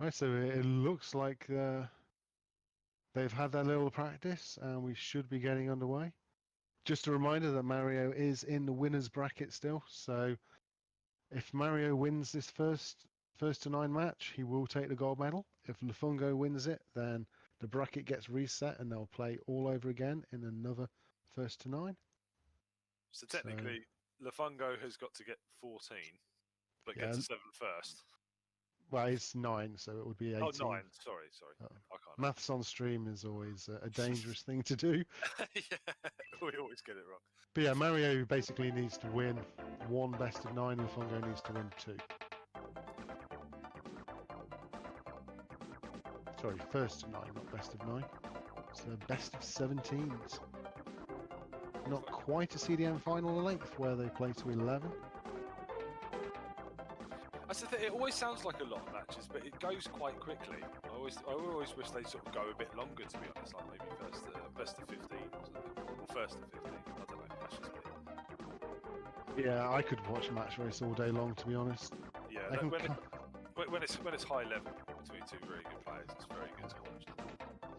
Right, so it looks like they've had their little practice, and we should be getting underway. Just a reminder that Mario is in the winners bracket still, so if Mario wins this first to 9 match, he will take the gold medal. If Lufungo wins it, then the bracket gets reset and they'll play all over again in another first to 9. So technically, Lufungo has got to get 14, but get to 7 first. Well, it's 9, so it would be 18. Oh, 9. Sorry. I can't. Maths on stream is always a dangerous thing to do. Yeah, we always get it wrong. But yeah, Mario basically needs to win 1 best of 9, Lufungo needs to win 2. Sorry, first to 9, not best of 9. So best of 17s. Not quite a CDM final length where they play to 11. That's the thing, it always sounds like a lot of matches, but it goes quite quickly. I always wish they sort of go a bit longer, to be honest, like maybe best of 15 or something. Or first to 15, I don't know, that's just me. Yeah, I could watch a match race all day long, to be honest. Yeah, when it's high level between two very good players, it's very good to watch.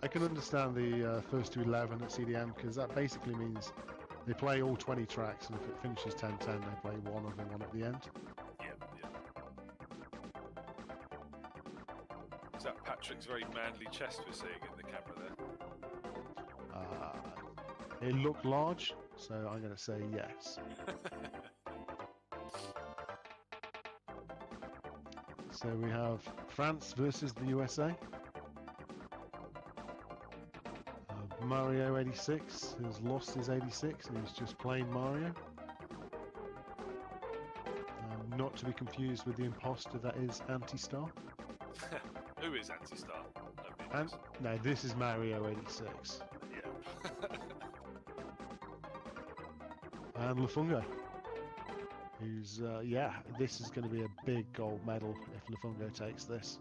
I can understand the first to 11 at CDM, because that basically means they play all 20 tracks, and if it finishes 10-10, they play one other one at the end. Yeah. Is that Patrick's very manly chest we're seeing in the camera there? It looked large, so I'm going to say yes. So we have France versus the USA. Mario 86 has lost his 86 and he's just plain Mario. Not to be confused with the imposter that is Anti-Star. Who is Anti-Star? No, this is Mario 86. Yeah. And Lufungo, who's, this is going to be a big gold medal if Lufungo takes this.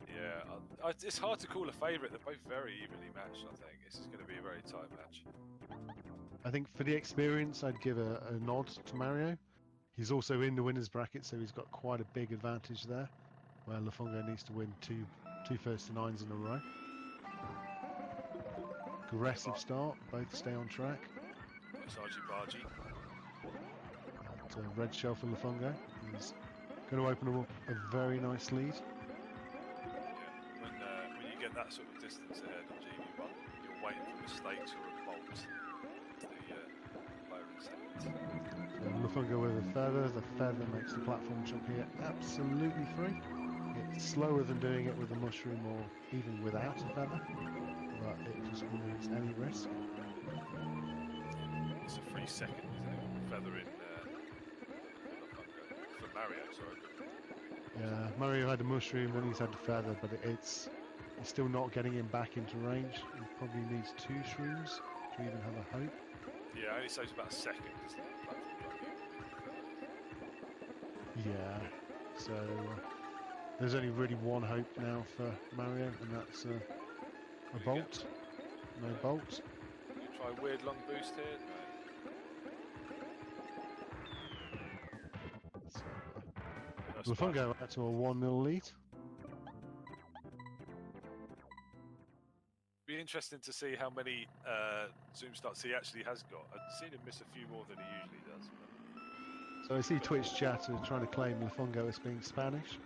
Yeah, it's hard to call a favourite. They're both very evenly matched, I think. This is going to be a very tight match. I think for the experience, I'd give a nod to Mario. He's also in the winners bracket, so he's got quite a big advantage there, where Lufungo needs to win two first to 9s in a row. Aggressive start, both stay on track. Sargy-bargy. And red shell for Lufungo. He's going to open up a very nice lead. Yeah, when you get that sort of distance ahead of GB1, you're waiting for mistakes or a bolt. The player in second. Lufungo with a feather. The feather makes the platform jump here absolutely free. It's slower than doing it with a mushroom or even without a feather, but it just removes any risk. It's a free second, isn't it? Feather in for Mario, sorry. Yeah, Mario had a mushroom, then he's had the feather, but it's still not getting him back into range. He probably needs 2 shrooms to even have a hope. Yeah, it only saves about a second, doesn't it? Yeah, so there's only really one hope now for Mario, and that's a bolt. No bolt. You try a weird long boost here? No. Lufungo back to a 1-0 lead. Be interesting to see how many zoom starts he actually has got. I've seen him miss a few more than he usually does. So I see Twitch chat trying to claim Lufungo as being Spanish.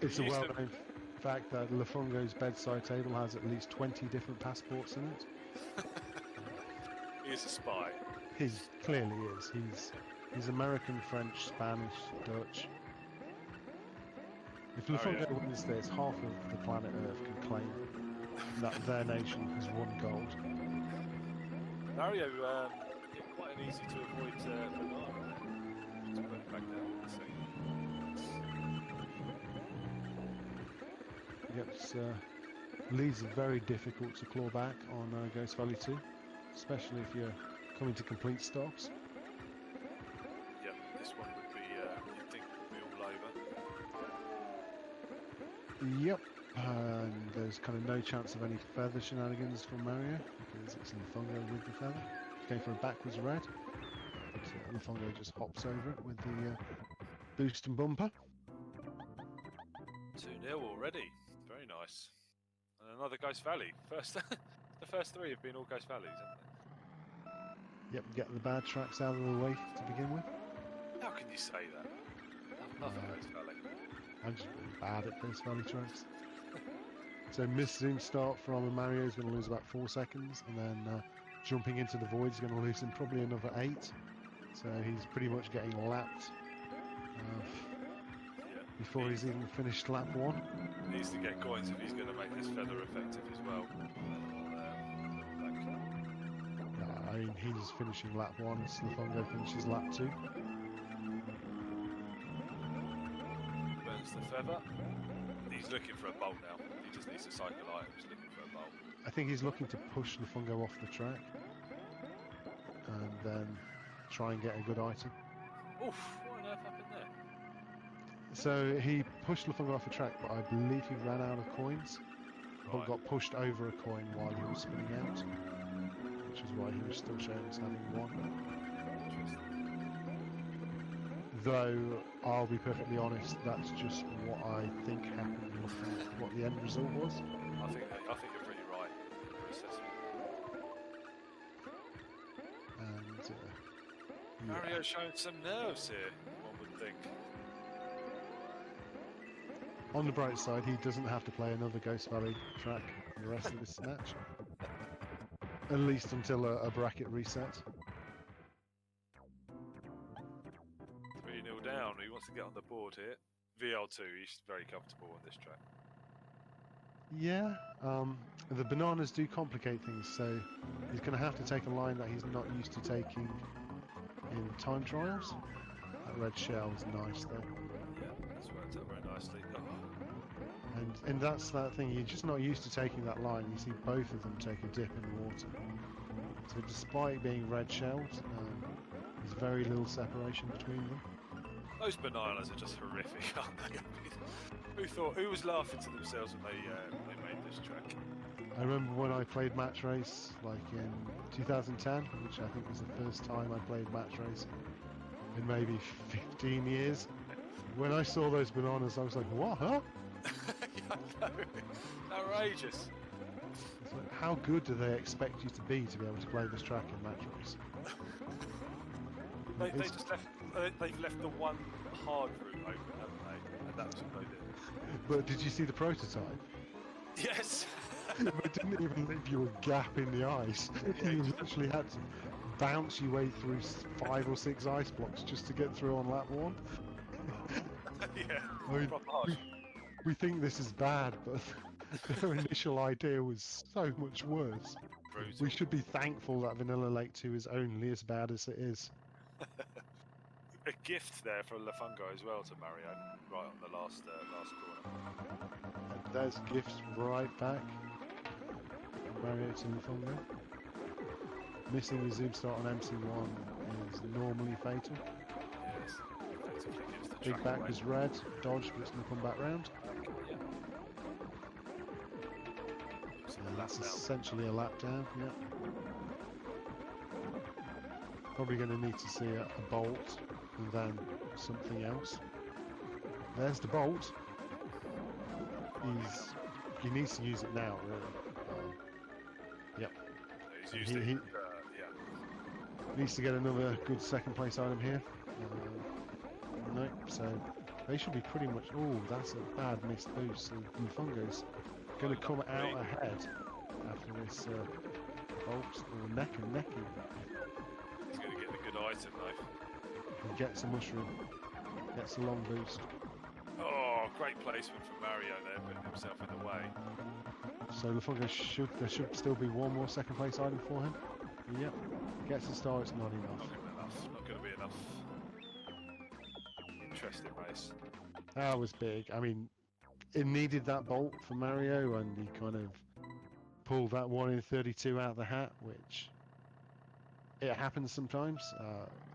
It's a well-known fact that Lufungo's bedside table has at least 20 different passports in it. He is a spy. He clearly is. He's American, French, Spanish, Dutch. If Lufungo wins this, half of the planet Earth can claim that their nation has won gold. Mario, quite an easy to avoid banana. Let's put it back down in a second. Yep, leads are very difficult to claw back on Ghost Valley 2, especially if you're coming to complete stops. Yep, this one would be, you'd think would be all over. Yep, and there's kind of no chance of any feather shenanigans from Mario, because it's Lufungo with the feather. Going for a backwards red, but Lufungo just hops over it with the boost and bumper. 2-0 already. Very nice. And another Ghost Valley. First, the first three have been all Ghost Valleys, haven't they? Yep, get the bad tracks out of the way to begin with. How can you say that? Another Ghost Valley. I'm just really bad at Ghost Valley tracks. So missing start from Mario is going to lose about 4 seconds, and then jumping into the void is going to lose him probably another 8. So he's pretty much getting lapped before he's even finished lap 1. Needs to get coins if he's going to make this feather effective as well. I mean, he's finishing lap 1, Slafungo finishes lap 2. Burns the feather. He's looking for a bolt now. He just needs to cycle items looking for a bolt. I think he's looking to push Slafungo off the track and then try and get a good item. Oof, what on earth happened there? So he pushed Slafungo off the track, but I believe he ran out of coins, but got pushed over a coin while he was spinning out, which is why he was still showing as having 1. Though, I'll be perfectly honest, that's just what I think happened, what the end result was. I think you're pretty right in your assessment. And Mario's showing some nerves here, one would think. on the bright side, he doesn't have to play another Ghost Valley track for the rest of this match. At least until a bracket reset. 3-0 down, he wants to get on the board here. VL2, he's very comfortable on this track. Yeah, the bananas do complicate things, so he's going to have to take a line that he's not used to taking in time trials. That red shell is nice though. Yeah, that's worked out very nicely. Oh. And that's that thing, you're just not used to taking that line. You see both of them take a dip in the water. So despite being red shelled, there's very little separation between them. Those bananas are just horrific, aren't they? Who was laughing to themselves when they made this track? I remember when I played match race, like in 2010, which I think was the first time I played match race in maybe 15 years. When I saw those bananas, I was like, what, huh? Yeah, I know. Outrageous. It's like, how good do they expect you to be able to play this track in match race? They just left. They've left the one hard route open, haven't they? And that's what they did. But did you see the prototype? Yes. It didn't even leave you a gap in the ice. You literally had to bounce your way through 5 or 6 ice blocks just to get through on lap 1. Yeah. I mean, Proper harsh. we think this is bad, but their initial idea was so much worse. Brutal. We should be thankful that Vanilla Lake 2 is only as bad as it is. A gift there for Lafungo as well to Mario, right on the last corner. And there's gifts right back. Mario to Lafungo. Missing the zoom start on MC1 is normally fatal. Yes, effectively gives the Big track back away. was red, dodge, but it's going to come back round. Yeah. And that's essentially a lap down, yeah. Probably going to need to see a bolt and then something else. There's the bolt. He needs to use it now, really. Yep. He's used He it. needs to get another good second place item here. No, so they should be pretty much. Oh, that's a bad missed boost. So Lufungo's going to come out ahead after this bolt or neck and necky. He's going to get the good item though. He gets a mushroom, gets a long boost. Oh, great placement from Mario there, putting himself in the way. So Lufungo there should still be one more second place item for him. Yep, gets a star, it's not enough. Not going to be enough. Interesting race. That was big. I mean, it needed that bolt for Mario, and he kind of pulled that 1 in 32 out of the hat, which it happens sometimes.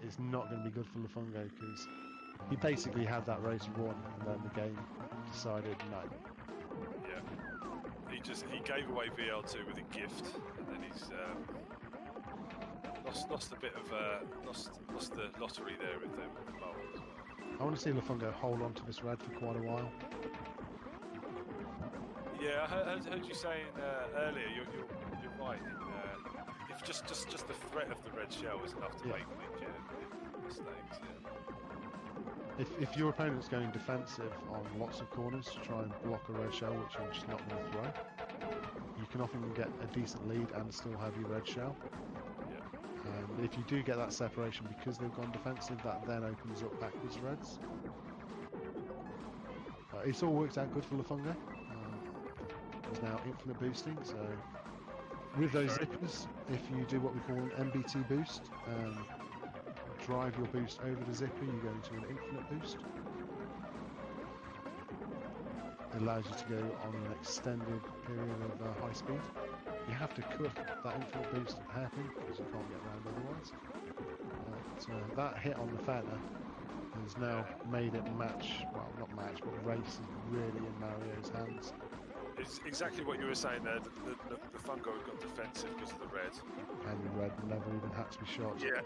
It's not going to be good for Lufungo because he basically had that race won, and then the game decided no. Yeah. He gave away VL2 with a gift, and then he's lost a bit of lost the lottery there with the bowl as well. I want to see Lufungo hold on to this red for quite a while. Yeah, I heard you saying earlier. You're right. If just the threat of the red shell is enough to make big mistakes. Yeah. If your opponent's going defensive on lots of corners to try and block a red shell, which you're just not going to throw, you can often get a decent lead and still have your red shell. Yeah. And if you do get that separation because they've gone defensive, that then opens up backwards reds. It's all worked out good for Lafungo. There's now infinite boosting, so with those zippers, if you do what we call an MBT boost, drive your boost over the zipper, you go into an infinite boost. It allows you to go on an extended period of high speed. You have to cook that infinite boost at hairpin because you can't get around otherwise. But that hit on the feather has now made it match, well not match, but race is really in Mario's hands. It's exactly what you were saying there. The Fungo had got defensive because of the red. And the red never even had to be shot. Yeah.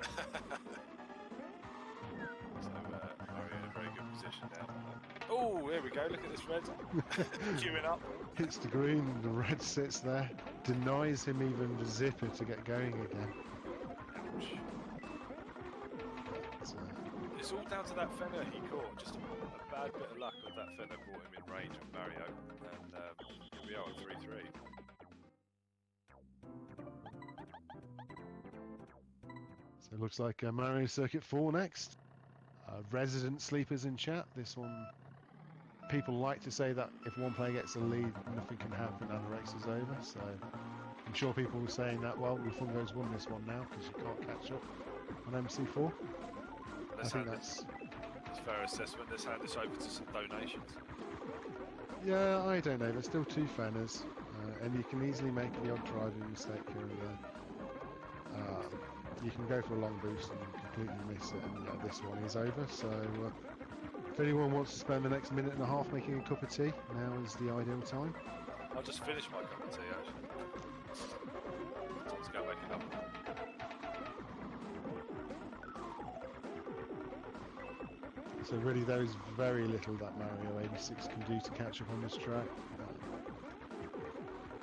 So Mario in a very good position now. Oh, here we go. Look at this red. Queuing up. Hits the green, the red sits there, denies him even the zipper to get going again. It's all down to that fenner he caught. Just a bad bit of luck of that fenner brought him in range of Mario. And here we are at 3-3. So it looks like Mario Circuit 4 next. Resident Sleepers in chat. This one, people like to say that if one player gets a lead, nothing can happen and the race is over. So I'm sure people were saying that, well, Lufungo's won this one now because you can't catch up on MC4. I think that's a fair assessment. Let's hand this over to some donations. Yeah, I don't know. There's still two fenners, and you can easily make the odd driving mistake here and there. You can go for a long boost and completely miss it, and this one is over. So if anyone wants to spend the next minute and a half making a cup of tea, now is the ideal time. I'll just finish my cup of tea actually. Let's go make another one. So really there is very little that Mario 86 can do to catch up on this track.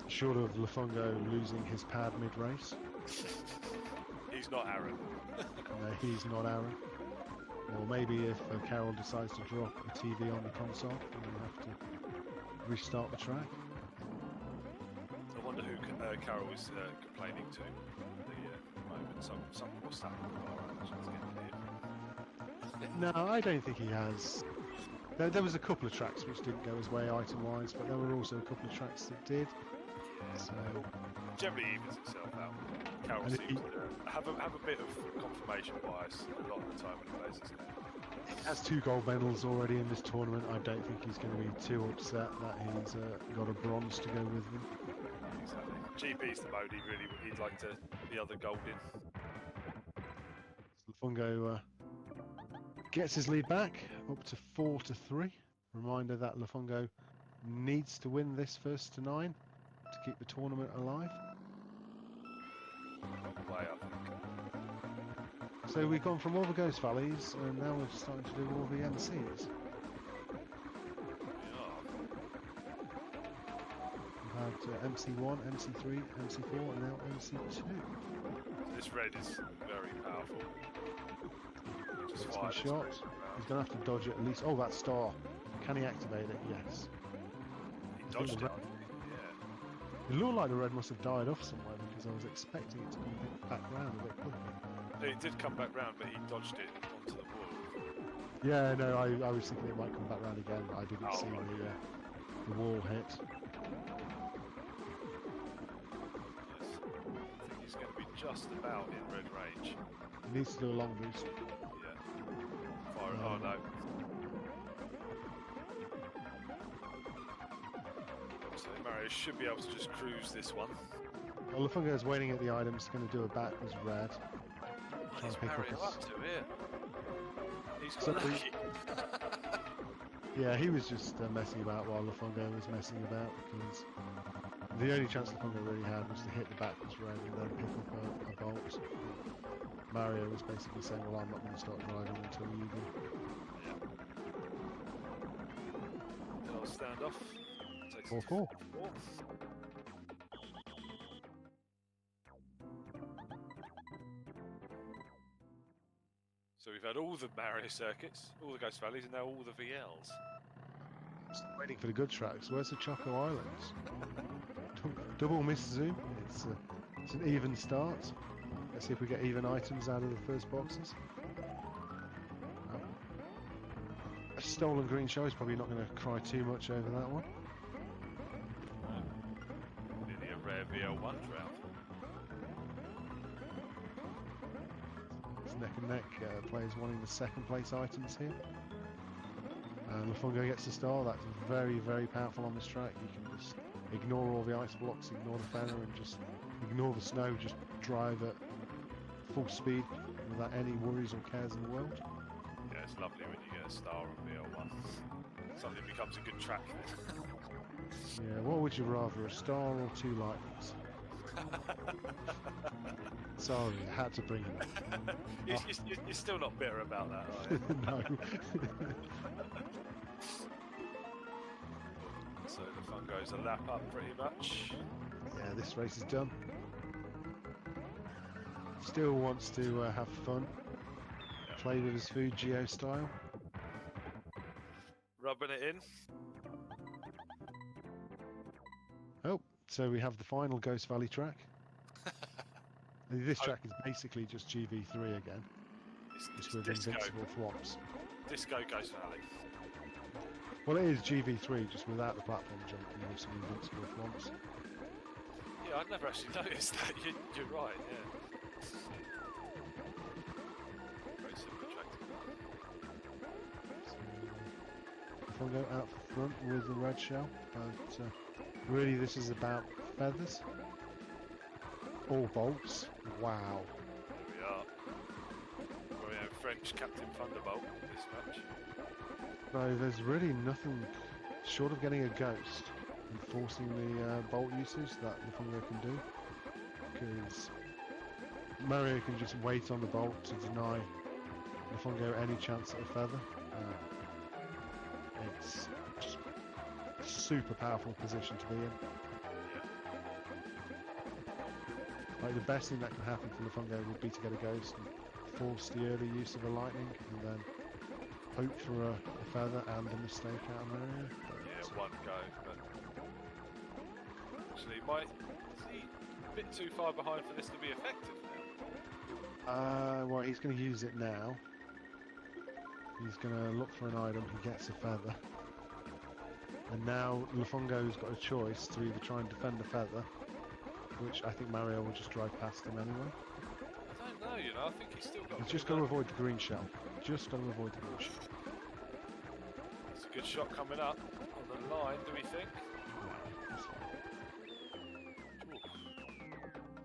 Short of Lafungo losing his pad mid-race. He's not Aaron. No, he's not Aaron. Or maybe if Carol decides to drop the TV on the console, then we'll have to restart the track. I wonder who Carol is complaining to at the moment. Some more stuff. No, I don't think he has. There was a couple of tracks which didn't go his way item-wise, but there were also a couple of tracks that did. Yeah, so generally evens itself out. Carol seems to have a bit of confirmation bias a lot of the time when he plays this game. He has 2 gold medals already in this tournament. I don't think he's going to be too upset that he's got a bronze to go with him. Exactly. GP's the mode he'd like the other gold in. Lafungo gets his lead back up to 4-3. Reminder that Lafungo needs to win this first to 9 to keep the tournament alive. So we've gone from all the Ghost Valleys and now we're starting to do all the MCs. We've had MC1, MC3, MC4 and now MC2. This red is very powerful. Just shot. He's going to have to dodge it at least. Oh, that star. Can he activate it? Yes. He dodged it. Yeah. It looked like the red must have died off somewhere because I was expecting it to come back round a bit quicker. It did come back round, but he dodged it onto the wall. Yeah, no, I was thinking it might come back round again, but I didn't see the wall hit. Yes. I think he's going to be just about in red range. He needs to do a long boost. Oh no. So Mario should be able to just cruise this one. Well, Lafungo's waiting at the items, going to do a backwards red. What is Mario up to here? He's got lucky. Yeah, he was just messing about while Lafungo was messing about because the only chance Lafungo really had was to hit the backwards red and then pick up a bolt. Mario was basically saying, well, I'm not going to start driving until you do. Yeah. Little standoff. Take 4-4. So we've had all the Mario circuits, all the Ghost Valleys, and now all the VLs. Still waiting for the good tracks. Where's the Choco Islands? Double miss zoom. It's an even start. Let's see if we get even items out of the first boxes. A stolen green show is probably not going to cry too much over that one. Nearly a rare VL1 round. It's neck and neck. Players wanting the second place items here. And Lafungo gets the star. That's very, very powerful on this track. You can just ignore all the ice blocks, ignore the feather, and just ignore the snow. Just drive at full speed without any worries or cares in the world. Yeah, it's lovely when you get a star on VL1. Suddenly becomes a good track. Yeah, what would you rather, a star or 2 lightnings? Sorry, I had to bring it up. You're still not bitter about that, are you? No. So the fun goes a lap up pretty much. Yeah, this race is done. Still wants to have fun. Yeah. Play with his food, Geo style. Rubbing it in. Oh, so we have the final Ghost Valley track. This track is basically just GV3 again. Just with Disco. invincible thwomps. Disco Ghost Valley. Well, it is GV3, just without the platform jumping and some invincible thwomps. Yeah, I'd never actually noticed that. You're right, yeah. Very simple track to If I go out front with the red shell, but really this is about feathers. All bolts. Wow. There we are. We have French Captain Thunderbolt in this match. No, there's really nothing short of getting a ghost and forcing the bolt usage that Lafungo can do. Because Mario can just wait on the bolt to deny Lafungo any chance at a feather. It's just a super powerful position to be in. Like the best thing that can happen for Lafungo would be to get a ghost and force the early use of a lightning and then hope for a feather and a mistake out of Mario. Yeah, one go, but actually is he a bit too far behind for this to be effective now? Well, he's going to use it now. He's going to look for an item, he gets a feather. And now Lafungo's got a choice to either try and defend the feather, which I think Mario will just drive past him anyway. I don't know, you know, I think he's still got... He's just got to avoid the green shell. Just got to avoid the green shell. It's a good shot coming up on the line, do we think?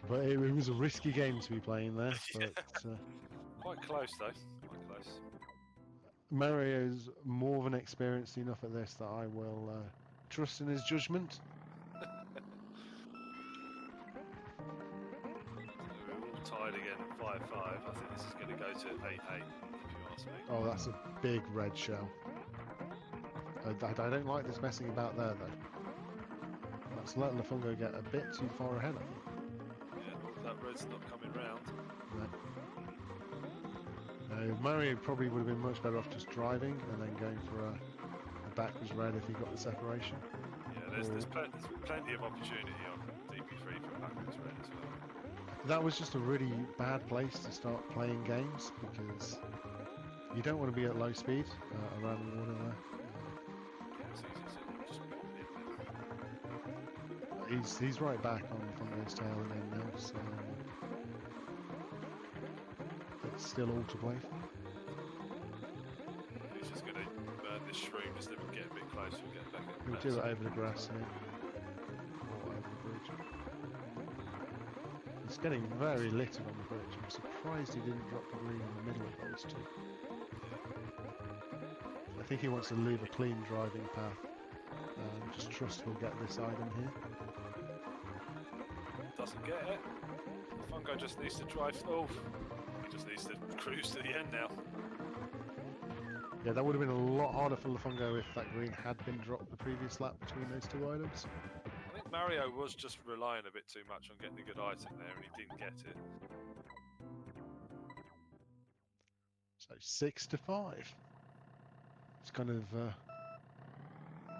But it was a risky game to be playing there. But Quite close though, quite close. Mario's more than experienced enough at this that I will trust in his judgment. Tied again at 5-5. I think this is going to go to 8-8, if you ask me. Oh, that's a big red shell. I don't like this messing about there, though. That's letting Lafungo get a bit too far ahead of him. Yeah, that red's not coming round. No. Mario probably would have been much better off just driving and then going for a backwards red if he got the separation. Yeah, there's plenty of opportunity on DP3 for backwards red as well. That was just a really bad place to start playing games because you don't want to be at low speed around the water there. It's easy to just He's right back on Lafungo's tail again now, so it's still all to play for. He's just going to burn this shroom, just let him get a bit closer and get back in. He'll do it over the grass here. Or over the bridge. It's getting very littered on the bridge. I'm surprised he didn't drop the green in the middle of those two. I think he wants to leave a clean driving path. Just trust he'll get this item here. Doesn't get it. Fungo just needs to drive. Oh, he just needs to cruise to the end now. Yeah, that would have been a lot harder for Lafungo if that green had been dropped the previous lap between those two items. I think Mario was just relying a bit too much on getting a good item there, and he didn't get it. So 6-5. It's kind of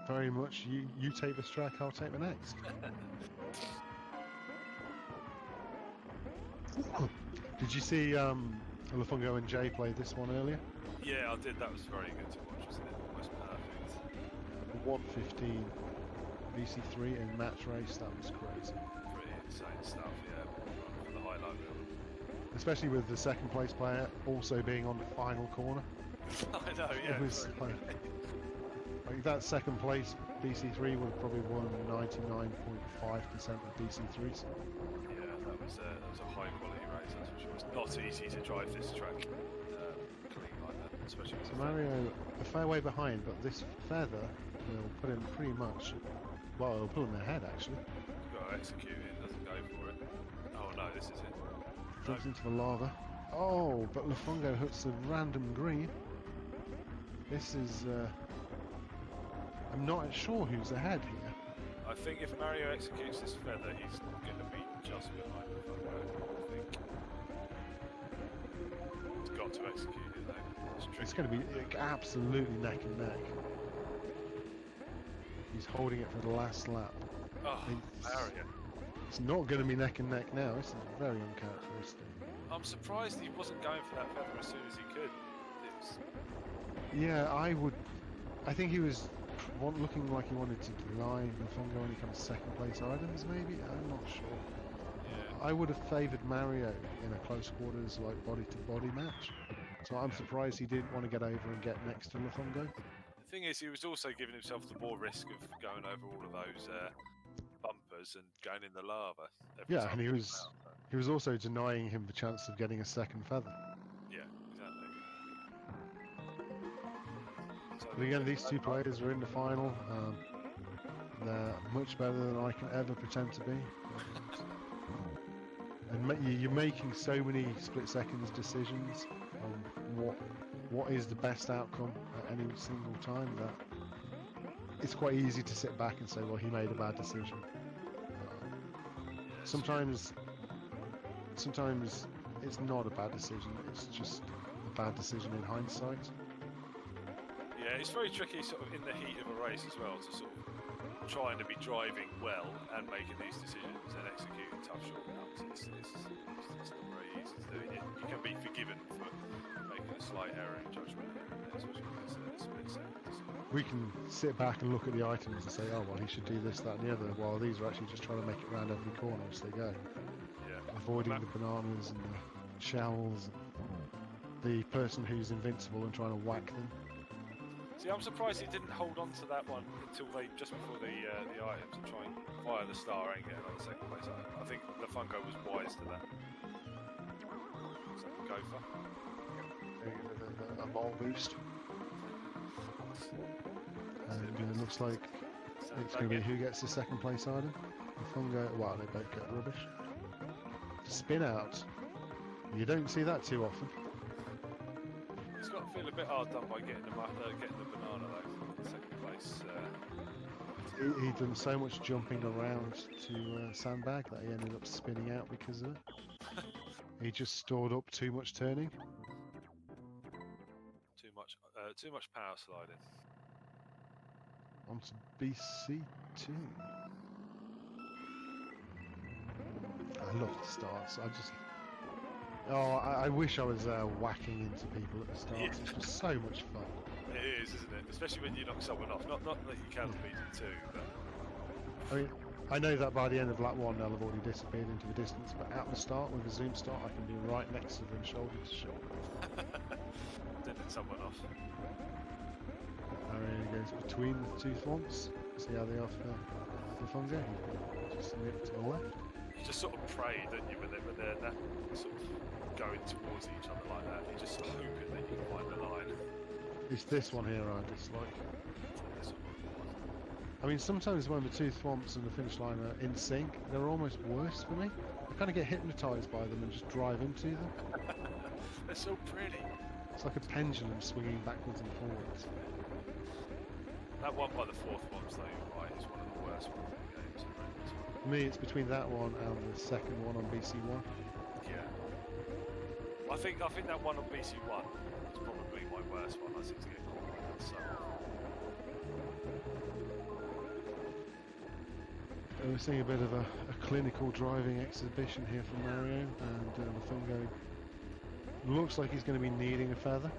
very much you take this track, I'll take the next. Did you see Lafungo and Jay play this one earlier? Yeah, I did. That was very good to watch, wasn't it? Almost perfect. 115 VC3 in match race, that was crazy. Pretty insane stuff, yeah. For the highlight reel. Especially with the second place player also being on the final corner. I know, yeah. It was like that second place BC3 would have probably won 99.5% of BC3s. Yeah, that was a high quality race, that's for sure. It's not easy to drive this track clean like that, especially with So Mario a fair way behind, but this feather will put him pretty much, well, it'll put him ahead actually. He's got to execute it, doesn't go for it. Oh no, this is it. Jumps into the lava. Oh, but Lafungo hits a random green. This is, I'm not sure who's ahead here. I think if Mario executes this feather, he's going to be just behind the front row, I think. He's got to execute it though. It's going to be absolutely neck and neck. He's holding it for the last lap. Oh, Mario. It's not going to be neck and neck now. This is very uncharacteristic. I'm surprised he wasn't going for that feather as soon as he could. Yeah, I think he was looking like he wanted to deny Lafungo when he comes second place items, maybe? I'm not sure. Yeah. I would have favoured Mario in a close quarters, like body-to-body match. So I'm surprised he didn't want to get over and get next to Lafungo. The thing is, he was also giving himself the more risk of going over all of those bumpers and going in the lava. Yeah, and he was also denying him the chance of getting a second feather. Yeah, exactly. But again, these two players are in the final. They're much better than I can ever pretend to be. And you're making so many split seconds decisions on what is the best outcome at any single time that it's quite easy to sit back and say, well, he made a bad decision. Sometimes it's not a bad decision, it's just a bad decision in hindsight. Yeah, it's very tricky sort of in the heat of a race as well to sort of trying to be driving well and making these decisions and executing tough shortcuts. It's not very easy to do. You can be forgiven for making a slight error in judgment, especially when it's a split second. We can sit back and look at the items and say, oh well, he should do this, that and the other, while these are actually just trying to make it round every corner as they go. Yeah. Avoiding the bananas and the shells, the person who's invincible and trying to whack them. See, I'm surprised he didn't hold on to that one until just before the items and try and fire the star and get another second place item. I think Lafungo was wise to that. Is that the gopher? A ball boost. And it looks like it's going to be who gets the second place item. Lafungo, well, they both get rubbish. Spin out. You don't see that too often. It's got to feel a bit hard done by getting the banana though. Second place. He'd done so much jumping around to sandbag that he ended up spinning out because of it. He just stored up too much turning. Too much power sliding. Onto BC2. I love the starts. I wish I was whacking into people at the start. Yeah. It's just so much fun. It is, isn't it? Especially when you knock someone off. Not that you can beat them too, but... I mean, I know that by the end of lap 1 they'll have already disappeared into the distance, but at the start, with a zoom start, I can be right next to them, shoulder to shoulder. Sending someone off. Mario goes between the two swamps. See how they are for Lafungo. Just nip to the left. You just sort of pray, don't you, when they're that sort of going towards each other like that. You're just hoping that you can find the line. It's this one here I dislike. I mean, sometimes when the two swamps and the finish line are in sync, they're almost worse for me. I kind of get hypnotised by them and just drive into them. They're so pretty. It's like a pendulum swinging backwards and forwards. That one by the fourth ones, though, you're right, is one of the worst ones in the game. For me, it's between that one and the second one on BC1. Yeah. I think that one on BC1 is probably my worst one. I seem to get caught by that so We're seeing a bit of a clinical driving exhibition here from Mario, and Lafungo looks like he's going to be needing a feather,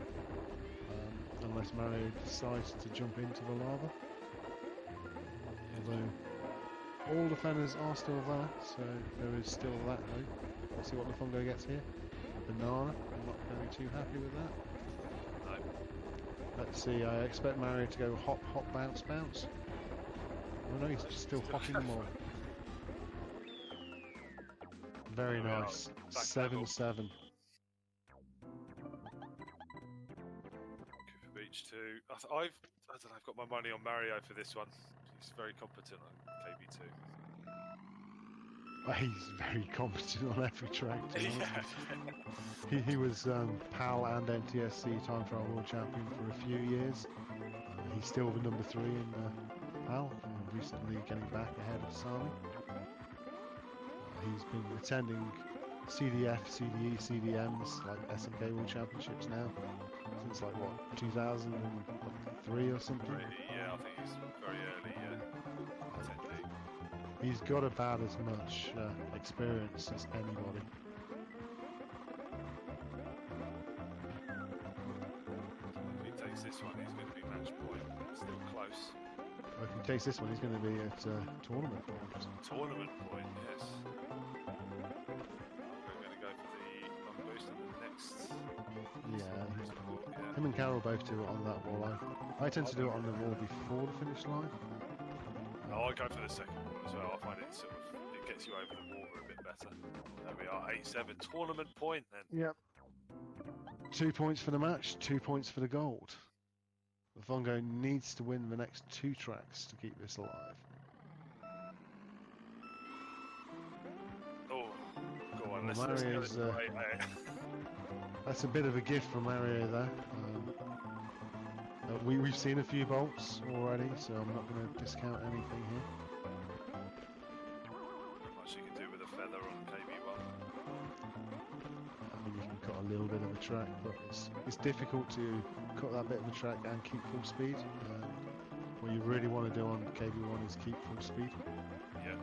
unless Mario decides to jump into the lava. Although all the feathers are still there, so there is still that hope. Let's see what Lafungo gets here. A banana. I'm not going to be too happy with that. No. Let's see. I expect Mario to go hop, hop, bounce, bounce. Oh no, he's still hopping them all. Very nice. 7-7. Beach 2. I don't know, I've got my money on Mario for this one. He's very competent on KB2. He's very competent on every track. Yeah. He was PAL and NTSC time trial world champion for a few years. He's still the number 3 in PAL, and recently getting back ahead of Sami. He's been attending CDF, CDE, CDMs, like SMK World Championships now, since like what, 2003 or something? Yeah, I think he's very early, attendee. He's got about as much experience as anybody. If he takes this one, he's going to be match point. Still close. If he takes this one, he's going to be at tournament point. Tournament point, yes. We're going to go for the long boost in the next. Yeah. Him and Carol both do it on that wall. I tend to do it on the wall before the finish line. Oh, I go for the second one as well. I find it sort of, it gets you over the water a bit better. There we are, 8-7. Tournament point then. Yep. 2 points for the match, 2 points for the gold. Lafungo needs to win the next 2 tracks to keep this alive. Oh, go on, Well, let's Mario's, go this way, mate. That's a bit of a gift from Mario there. We've seen a few bolts already, so I'm not going to discount anything here. Not much you can do with a feather on KB1. I mean, you can cut a little bit of a track, but it's difficult to cut that bit of a track and keep full speed. What you really want to do on KB1 is keep full speed. Yeah,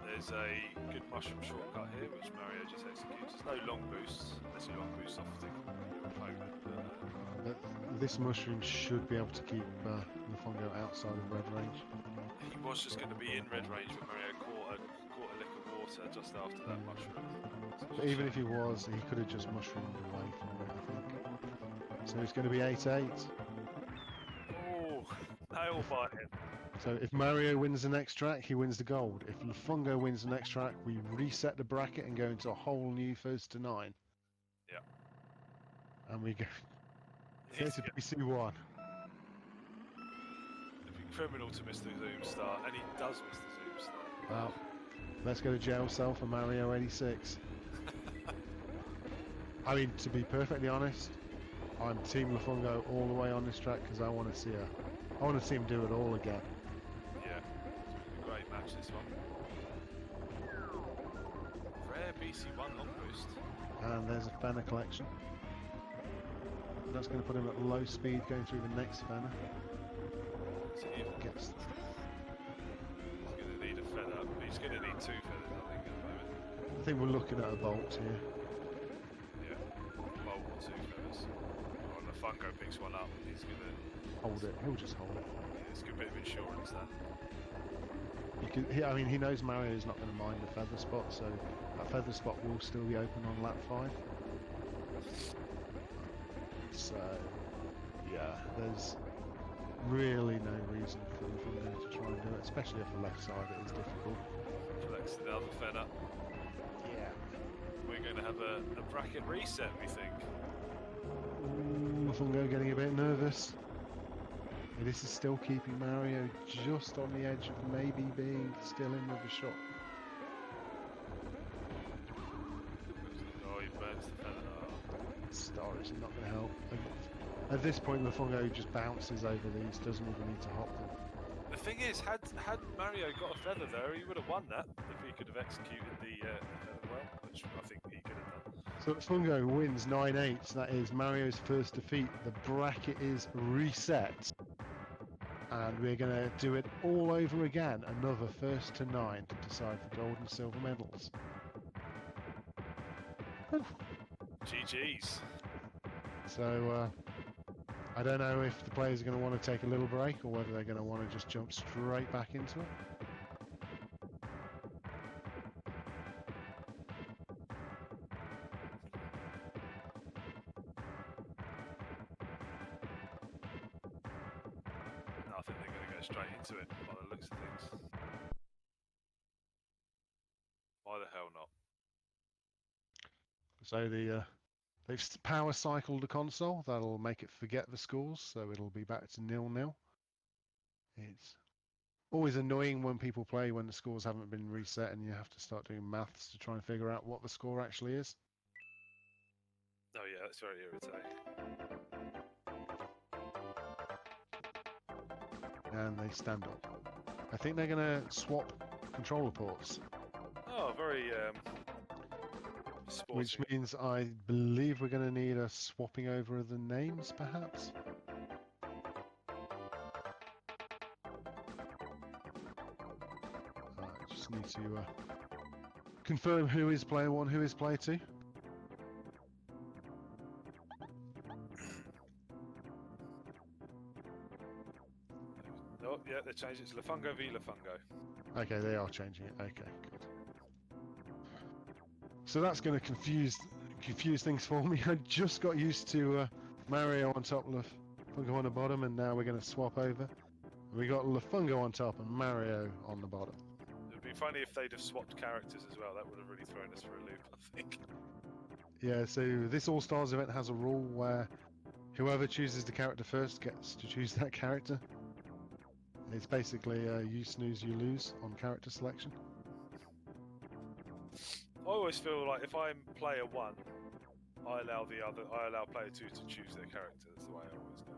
there's a good mushroom shortcut here, which Mario just executes. There's no long boosts, unless you long boost off your opponent. This mushroom should be able to keep Lafungo outside of red range. He was just going to be in red range, but Mario caught a lick of water just after that mushroom. But even if he was, he could have just mushroomed away from it, I think. So it's going to be 8-8. Oh, nail biting. So if Mario wins the next track, he wins the gold. If Lafungo wins the next track, we reset the bracket and go into a whole new first to 9. Yeah. And we go to BC1. It'd be criminal to miss the zoom start, and he does miss the zoom start. Well, let's go to jail cell for Mario 86. I mean, to be perfectly honest, I'm Team Lafungo all the way on this track because I want to see him do it all again. Yeah, it's a great match this one. Rare BC1 long boost. And there's a Fenner collection. That's going to put him at low speed going through the next Fenner. He's going to need a feather. He's going to need 2 feathers, I think, at the moment. I think we're looking at a bolt here. Yeah, bolt or 2 feathers. Oh, the Fungo picks one up. He's going to hold it. He'll just hold it. Yeah, it's a good bit of insurance there. I mean, he knows Mario's not going to mind the feather spot, so that feather spot will still be open on lap 5. So, yeah, there's really no reason for him to try and do it, especially off the left side. It is difficult. Flex the other feather. Yeah. We're going to have a bracket reset, we think. Lafungo getting a bit nervous. This is still keeping Mario just on the edge of maybe being still in with a shot. Oh, he burns the feather. Star is not going to help. At this point, Lafungo just bounces over these, doesn't even need to hop them. The thing is, had Mario got a feather there, he would have won that if he could have executed the feather well, which I think he could have done. So Lafungo wins 9-8. That is Mario's first defeat. The bracket is reset. And we're going to do it all over again. Another first to 9 to decide the gold and silver medals. Whew. GG's. So I don't know if the players are going to want to take a little break or whether they're going to want to just jump straight back into it. No, I think they're going to go straight into it by the looks of things. Why the hell not? So they've power cycled the console. That'll make it forget the scores, so it'll be back to 0-0. It's always annoying when people play when the scores haven't been reset and you have to start doing maths to try and figure out what the score actually is. Oh yeah, that's very irritating. And they stand up. I think they're going to swap controller ports. Oh, very sporty. Which means I believe we're going to need a swapping over of the names, perhaps? I just need to confirm who is player 1, who is player 2. Oh, yeah, they changed it to Lafungo v Lafungo. Okay, they are changing it. Okay, good. So that's going to confuse things for me. I just got used to Mario on top, Lafungo on the bottom, and now we're going to swap over. We got Lafungo on top and Mario on the bottom. It would be funny if they'd have swapped characters as well. That would have really thrown us for a loop, I think. Yeah, so this All-Stars event has a rule where whoever chooses the character first gets to choose that character. It's basically you snooze, you lose on character selection. I always feel like if I'm player 1, I allow player 2 to choose their character. That's the way I always do.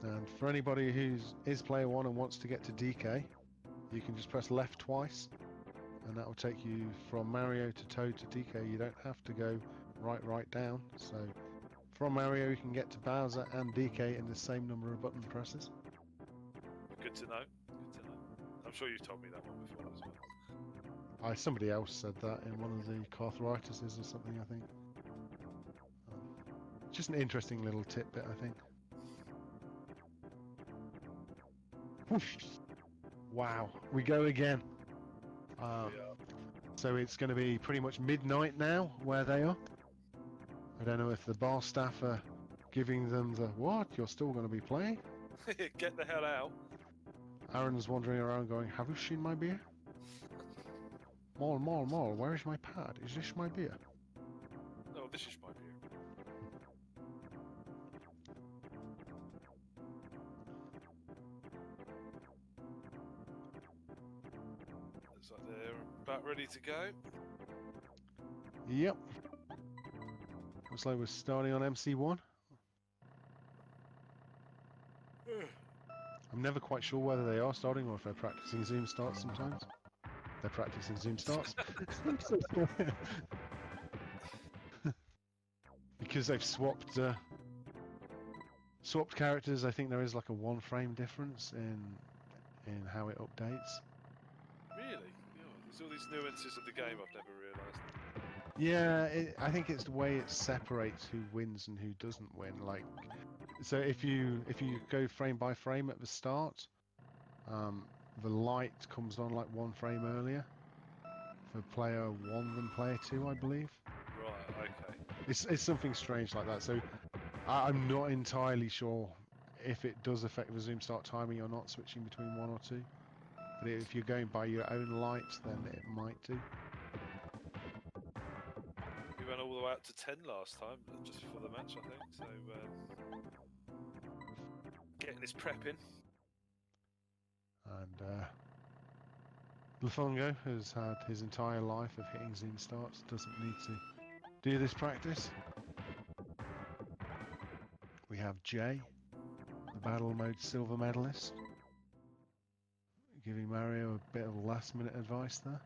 Yeah, and for anybody is player 1 and wants to get to DK, you can just press left twice, and that will take you from Mario to Toad to DK. You don't have to go right down. So from Mario you can get to Bowser and DK in the same number of button presses. Good to know. Good to know. I'm sure you've told me that one before as well. Somebody else said that in one of the Carthritises or something, I think. Just an interesting little tidbit, I think. Whoosh. Wow, we go again. So it's going to be pretty much midnight now where they are. I don't know if the bar staff are giving them the, what, you're still going to be playing? Get the hell out. Aaron's wandering around going, have you seen my beer? Maul, where is my pad? Is this my beer? No, this is my beer. Looks like they're about ready to go. Yep. Looks like we're starting on MC1. I'm never quite sure whether they are starting or if they're practicing Zoom starts sometimes. They're practicing Zoom starts. Because they've swapped characters, I think there is like a 1 frame difference in how it updates. Really? Yeah, there's all these nuances of the game I've never realised. Yeah, I think it's the way it separates who wins and who doesn't win. Like, so if you go frame by frame at the start, the light comes on like 1 frame earlier for player 1 than player 2, I believe. Right. Okay. It's something strange like that. So I'm not entirely sure if it does affect the zoom start timing or not, switching between 1 or 2. But if you're going by your own light, then it might do. We went all the way up to 10 last time, just before the match, I think. So getting this prep in. And Lafungo has had his entire life of hitting zoom starts, doesn't need to do this practice. We have Jay, the battle mode silver medalist, giving Mario a bit of last-minute advice there.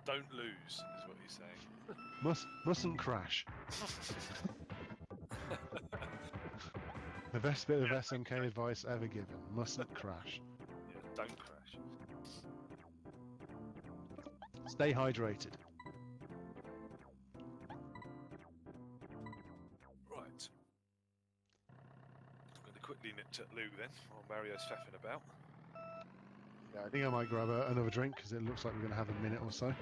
Don't lose, is what he's saying. Mustn't crash. The best bit of SMK advice ever given. Mustn't crash. Yeah, don't crash. Stay hydrated. Right. I'm going to quickly nip to Lou then, while Mario's faffing about. Yeah, I think I might grab another drink because it looks like we're going to have a minute or so.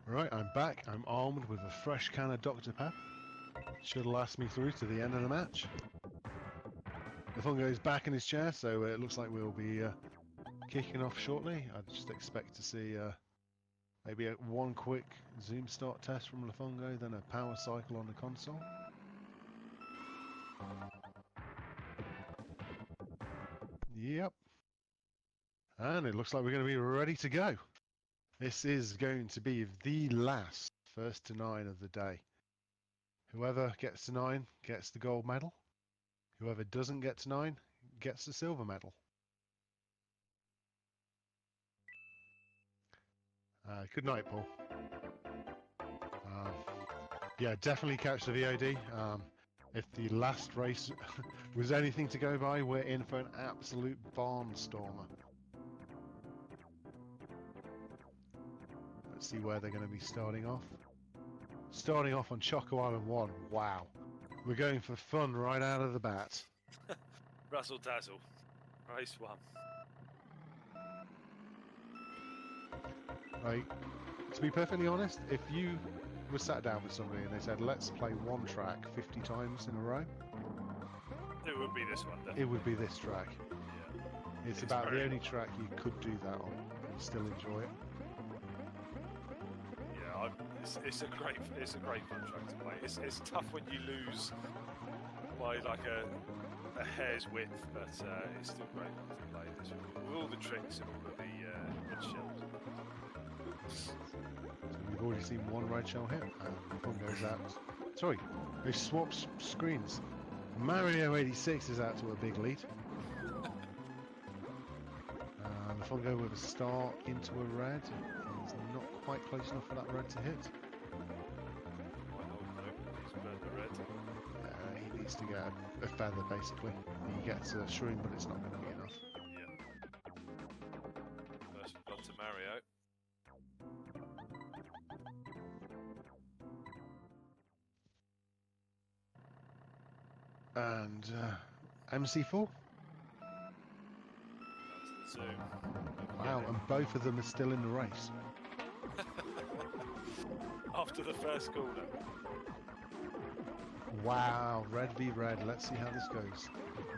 Right, I'm back. I'm armed with a fresh can of Dr. Pep. Should last me through to the end of the match. Lefungo is back in his chair, so it looks like we'll be kicking off shortly. I just expect to see maybe one quick zoom start test from Lefungo, then a power cycle on the console. Yep. And it looks like we're going to be ready to go. This is going to be the last first to 9 of the day. Whoever gets to 9 gets the gold medal. Whoever doesn't get to 9 gets the silver medal. Good night, Paul. Yeah, definitely catch the VOD. If the last race was anything to go by, we're in for an absolute barnstormer. Let's see where they're going to be starting off. Starting off on Choco Island 1. Wow. We're going for fun right out of the bat. Razzle dazzle. Race 1. Right. To be perfectly honest, if you were sat down with somebody and they said, let's play one track 50 times in a row, it would be this one, definitely. It would be this track. Yeah. It's about the only track you could do that on and still enjoy it. Yeah, it's a great fun track to play. It's tough when you lose by like a hair's width, but it's still great fun to play. With all the tricks and all of the shells. So we've already seen one red shell hit, and the fun goes out. Sorry, they swapped screens. Mario 86 is out to a big lead. The fun go with a star into a red. He's not quite close enough for that red to hit. He needs to get a feather basically. He gets a shroom, but it's not going to be enough. Yeah. First we've got to Mario. And MC4. That's the zoom. Wow, and both of them are still in the race. After the first corner. Wow, red v red. Let's see how this goes.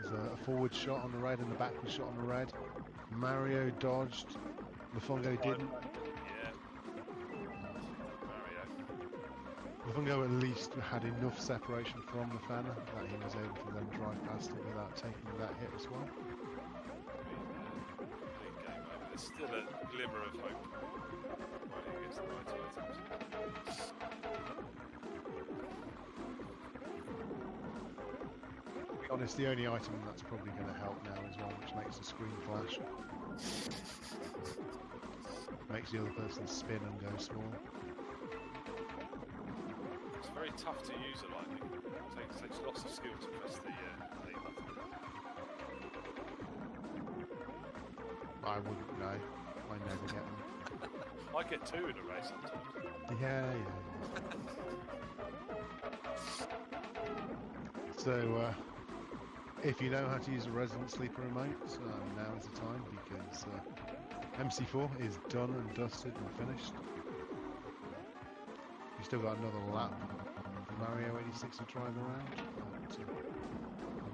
There's a forward shot on the red and a backward shot on the red. Mario dodged. Lefungo didn't. Yeah. Mario. Lefungo at least had enough separation from the Fana that he was able to then drive past it without taking that hit as well. Big game over. There's still a glimmer of hope. Riding against the right items. To be honest, the only item that's probably going to help now is one which makes the screen flash. Makes the other person spin and go small. It's very tough to use a lightning. It takes lots of skill to press the A button. I wouldn't know. I never get them. I get 2 in a race sometimes. Yeah. So, if you know how to use a Resident Sleeper remote, now is the time, because MC4 is done and dusted and finished. We've still got another lap for Mario 86 to drive around, but it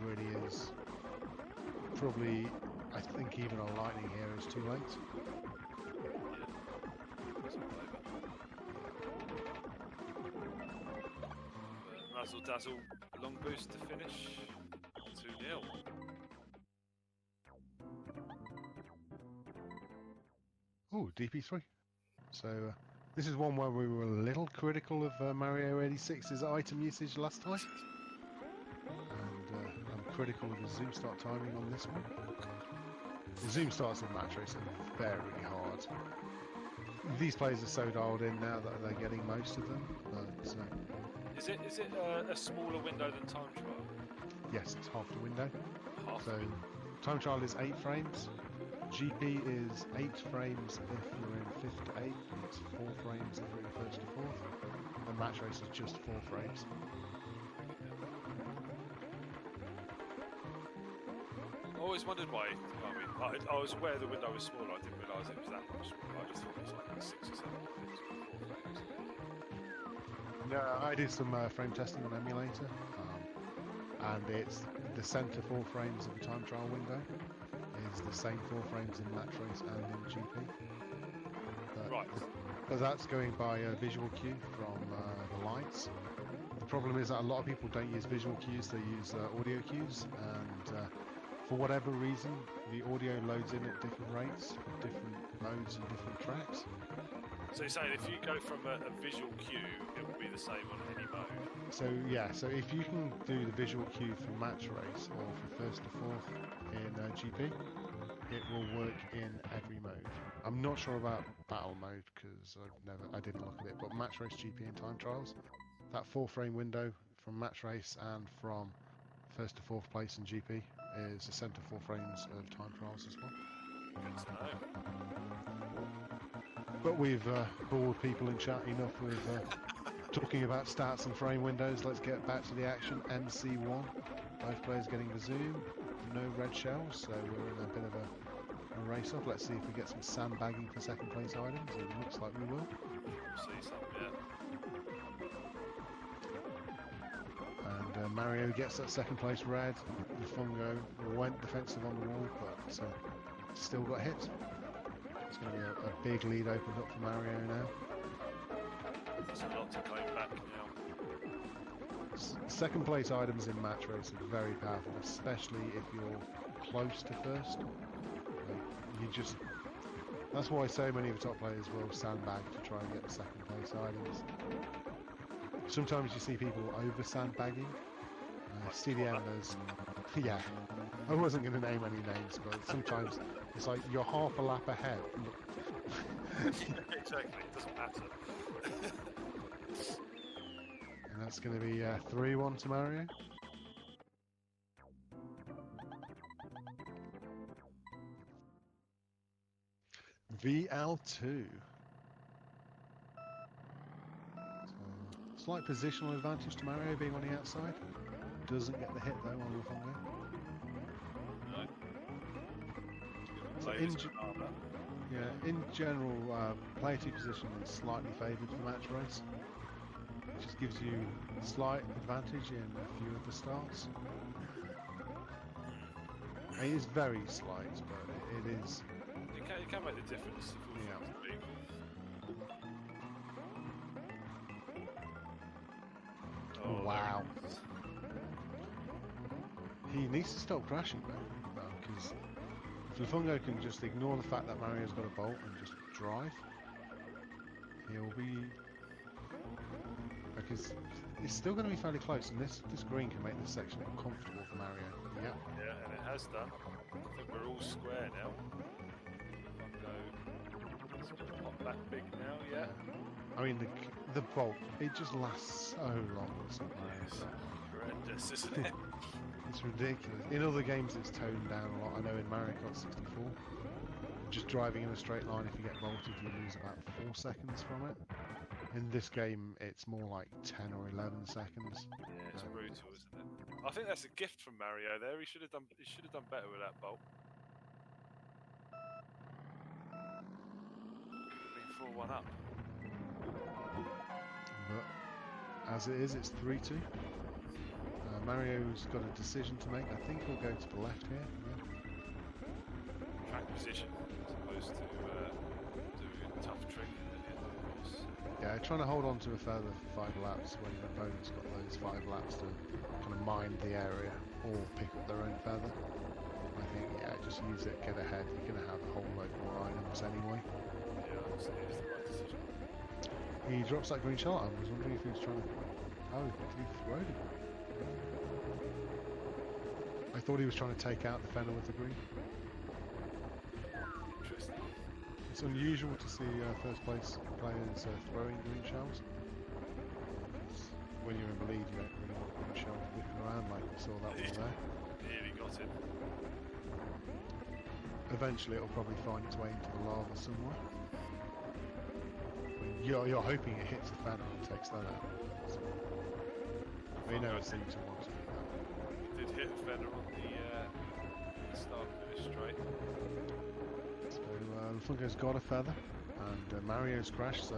really is probably, I think even a lightning here is too late. Razzle dazzle, long boost to finish. 2-0. Ooh, DP3. So this is one where we were a little critical of Mario 86's item usage last time. And I'm critical of the zoom start timing on this one. The zoom starts in match race are very hard. These players are so dialed in now that they're getting most of them. But, is it a smaller window than time trial? yes, it's half the window. Half So the window. time trial is 8 frames. GP is 8 frames if you're in 5th to 8th, and it's 4 frames if you're in 1st to 4th. And match race is just 4 frames. I always wondered why. I was aware the window was smaller. I didn't realise it was that much smaller. I just thought it was like 6 or 7 frames, 4 frames. Yeah, I did some frame testing on emulator, and it's the centre 4 frames of the time trial window is the same 4 frames in match race and in GP. Right. But that's going by a visual cue from the lights. The problem is that a lot of people don't use visual cues; they use audio cues, and for whatever reason, the audio loads in at different rates, for different modes and different tracks. So you're saying if you go from a visual cue, it will be the same on any mode? So yeah, so if you can do the visual cue for match race or for 1st to 4th in GP, it will work in every mode. I'm not sure about battle mode because I didn't look at it, but match race, GP, and time trials, that 4 frame window from match race and from 1st to 4th place in GP is the centre 4 frames of time trials as well. Good to know. But we've bored people in chat enough with talking about stats and frame windows. Let's get back to the action. NC1, both players getting the zoom, no red shells, so we're in a bit of a race off. Let's see if we get some sandbagging for second place items. It looks like we will. See some, yeah. And Mario gets that second place red. Fungo went defensive on the wall, but still got hit. It's going to be a big lead opened up for Mario now. There's a lot to claim back now. Second place items in match race are very powerful, especially if you're close to first. That's why so many of the top players will sandbag to try and get the second place items. Sometimes you see people over sandbagging. CDM there's, yeah, I wasn't going to name any names, but sometimes it's like you're half a lap ahead. Exactly, it doesn't matter. And that's going to be 3-1 to Mario. VL2. So, slight positional advantage to Mario being on the outside. Doesn't get the hit though on Lufungo. No. So in general, player 2 position is slightly favoured for match race. It just gives you a slight advantage in a few of the starts. It is very slight, but it is. It can make the difference. Yeah. Oh, wow. He needs to stop crashing though, because if Lufungo can just ignore the fact that Mario's got a bolt and just drive, he'll be... Because it's still going to be fairly close, and this green can make this section uncomfortable for Mario. Yep. Yeah, and it has done. I think we're all square now. Lufungo pop back big now, yeah. I mean, the bolt, it just lasts so long. It's horrendous, isn't it? It's ridiculous. In other games it's toned down a lot. I know in Mario Kart 64, just driving in a straight line, if you get bolted you lose about 4 seconds from it. In this game it's more like 10 or 11 seconds. Yeah, it's brutal, isn't it? I think that's a gift from Mario there. He should have done better with that bolt. Could have been 4-1 up. But as it is, it's 3-2. Mario's got a decision to make. I think he'll go to the left here. Yeah. position as opposed to doing a tough trick at the end of the course. Yeah, trying to hold on to a further 5 laps when your opponent's got those 5 laps to kind of mind the area or pick up their own feather. I think, yeah, just use it, get ahead. You're going to have a whole load more items anyway. Yeah, honestly, it is the right decision. He drops that green shot. I was wondering if he was trying to... Oh, did he throw it? I thought he was trying to take out the fender with the green. Interesting. It's unusual to see first place players throwing green shells. When you're in the lead, you don't really want green shells whipping around like we saw that one there. Nearly got it. Eventually it'll probably find its way into the lava somewhere. You're hoping it hits the fender and takes that out. So, we know it seems to want to do that. It did hit a fender on the start finish straight. So Lufungo's got a feather, and Mario's crashed, so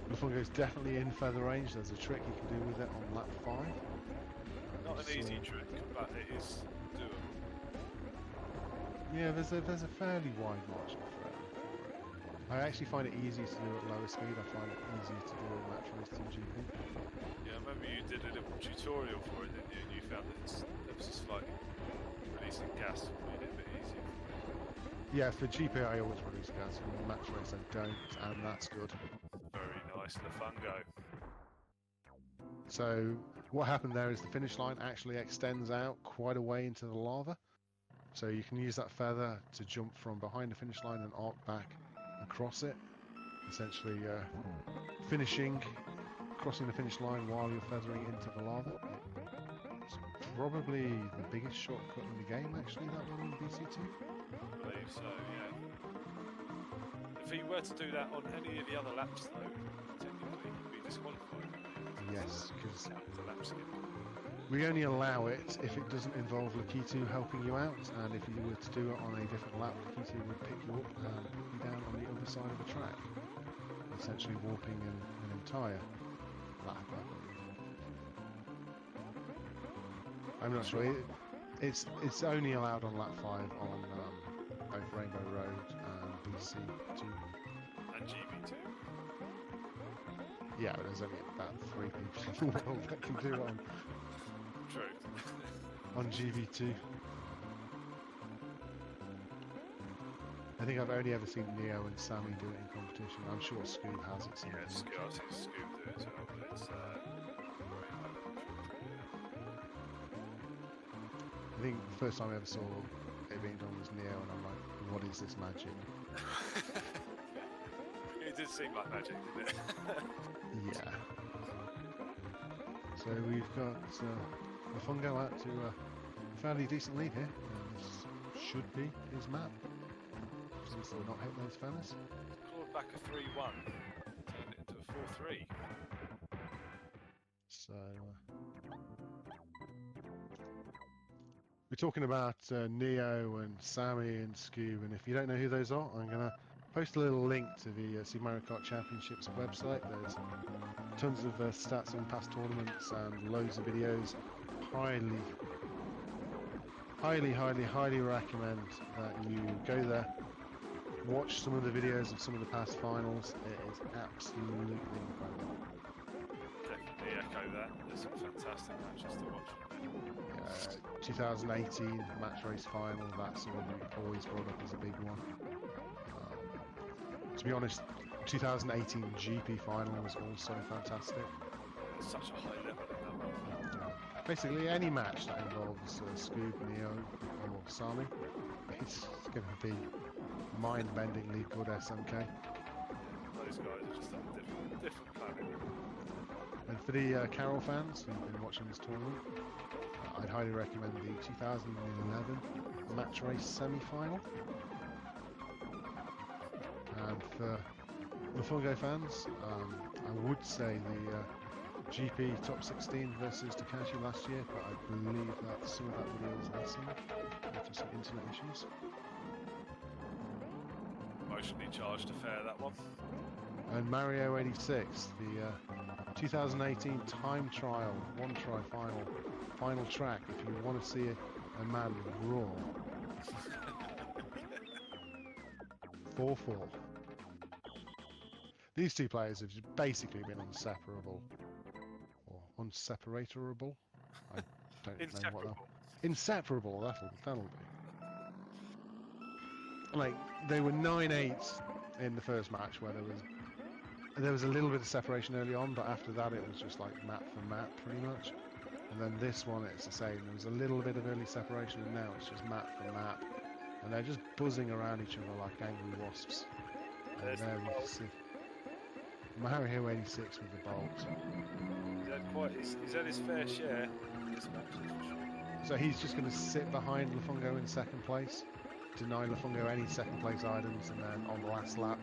Lufungo's definitely in feather range. There's a trick you can do with it on lap 5. Not an easy trick, but it is doable. Yeah, there's a fairly wide margin for error. I actually find it easier to do at lower speed. I find it easier to do at match race 2GP. Yeah, I remember you did a little tutorial for it, didn't you? And you found that there was a slightly releasing gas made it a bit easier. Yeah, for GP I always release gas. For match race I don't, and that's good. Very nice, Lefungo. So what happened there is the finish line actually extends out quite a way into the lava. So you can use that feather to jump from behind the finish line and arc back across it. Essentially finishing, crossing the finish line while you're feathering into the lava. It's probably the biggest shortcut in the game actually, that one in BC2. I believe so, yeah. If he were to do that on any of the other laps though, technically he'd be disqualified. Yes, because the lap skip. we only allow it if it doesn't involve Lakitu helping you out, and if you were to do it on a different lap, Lakitu would pick you up and put you down on the other side of the track, essentially warping an entire lap. I'm not sure. It's only allowed on lap 5 on both Rainbow Road and BC2. And GB2. Yeah, but there's only about 3 people in the world that can do it on True. on GB2. I think I've only ever seen Neo and Sammy do it in competition. I'm sure Scoob has it somewhere. Yeah, I've seen Scoob do it as well, but it's very high level trick. I think the first time I ever saw it being done was Neo, and I'm like, what is this magic? It did seem like magic, didn't it? Yeah. So we've got Lefungo out to a fairly decent lead here. And this should be his map. Since they're not hitting those fellas. Clawed back a 3-1, turned it into a 4-3. So we're talking about Neo and Sammy and Scoob, and if you don't know who those are, I'm gonna post a little link to the Super Mario Kart Championships website. There's tons of stats on past tournaments and loads of videos. Highly recommend that you go there, watch some of the videos of some of the past finals. It is absolutely incredible. Definitely echo that. There's some fantastic matches to watch. 2018 match race final, that's always brought up as a big one. To be honest, 2018 GP final was also fantastic. It's such a high level in that one. Basically, any match that involves Scoob, Neo, or Sami, it's going to be mind-bendingly good SMK. Those guys are just on a different planet. And for the Carol fans who've been watching this tournament, I'd highly recommend the 2011 match race semi-final. And for Lufungo fans, I would say the GP top 16 versus Takashi last year, but I believe that some of that video is missing due to some internet issues. Emotionally charged affair, that one. And Mario 86, the 2018 time trial, one try final track. If you want to see a man raw, 4-4. These two players have basically been inseparable. Or unseparatable? I don't know what that... Inseparable, that'll be. Like, they were 9-8 in the first match where there was a little bit of separation early on, but after that it was just like map for map pretty much. And then this one it's the same. There was a little bit of early separation and now it's just map for map. And they're just buzzing around each other like angry wasps. And there we can see Mario 86 with the bolt. He's had his fair share in this match. So he's just going to sit behind Lafungo in second place, deny Lafungo any second place items, and then on the last lap,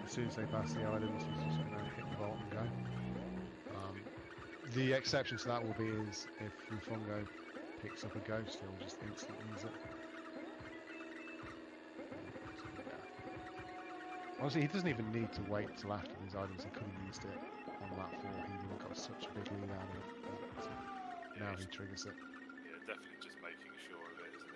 as soon as they pass the items, he's just going to hit the bolt and go. The exception to that will be is if Lafungo picks up a ghost, he'll just instantly use it. Honestly, he doesn't even need to wait till after these items. He could have used it on lap 4. He would have got such a big lead out of it. But now he triggers it. Yeah, definitely just making sure of it, isn't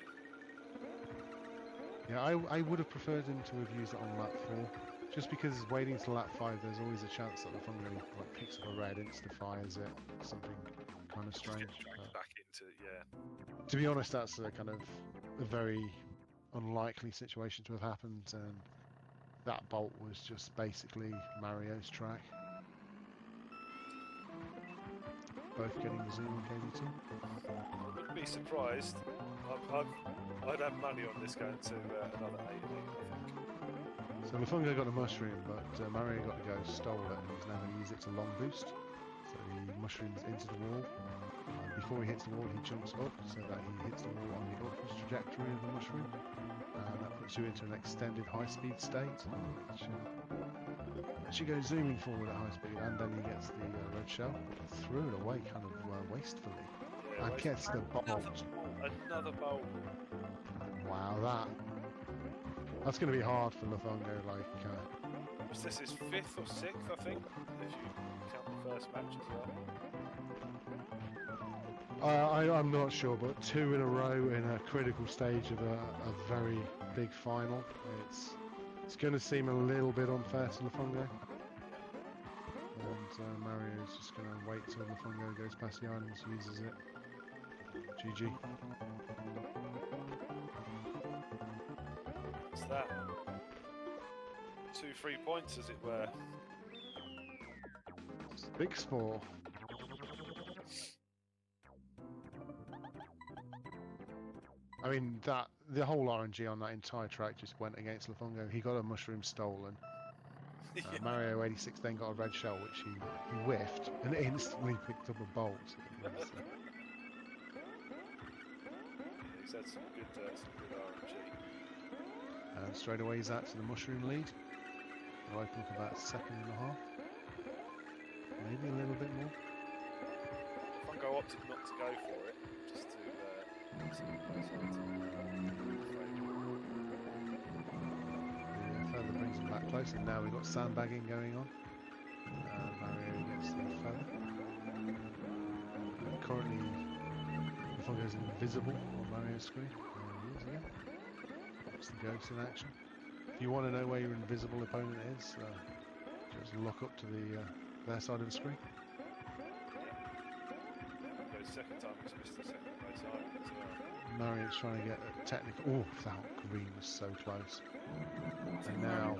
he? Yeah, I would have preferred him to have used it on lap 4. Just because waiting till lap 5, there's always a chance that the Lafungo like picks up a red, insta-fires it, something kind of strange. Back into yeah. To be honest, that's a kind of a very unlikely situation to have happened, and that bolt was just basically Mario's track. Both getting the zoom on KD2. Wouldn't be surprised. I'd have money on this going to another 8, I think. So Lafungo got a mushroom, but Mario got the ghost, stole it, and he's now going to use it to long boost. So he mushrooms into the wall. Before he hits the wall, he jumps up so that he hits the wall on the upwards trajectory of the mushroom. That puts you into an extended high-speed state, which you go zooming forward at high speed, and then he gets the red shell, threw it away kind of wastefully, Yeah, and gets the bolt. Another bolt. Wow, that's going to be hard for Lafungo. Like, Was this his 5th or 6th, I think, if you count the first match as well? I'm not sure, but 2 in a row in a critical stage of a very big final. It's going to seem a little bit unfair to Lafungo. And Mario's just going to wait till Lafungo goes past the items, uses it. GG. What's that? 2 3 points, as it were. Big score. I mean, the whole RNG on that entire track just went against Lafungo. He got a mushroom stolen. Mario 86 then got a red shell, which he whiffed and instantly picked up a bolt. He's had some good RNG. And straight away he's out to the mushroom lead. It'll open up about a second and a half. Maybe a little bit more. Fungo opted not to go for it, just to feather brings him back close, and now we've got sandbagging going on. Mario gets the feather. Currently, the Fungo's invisible on Mario's screen. There he is again. That's the ghost in action. If you want to know where your invisible opponent is, just look up to their side of the screen. Second time he's missed the second place item as well. Mario's trying to get a technical. Oh, that green was so close. And now.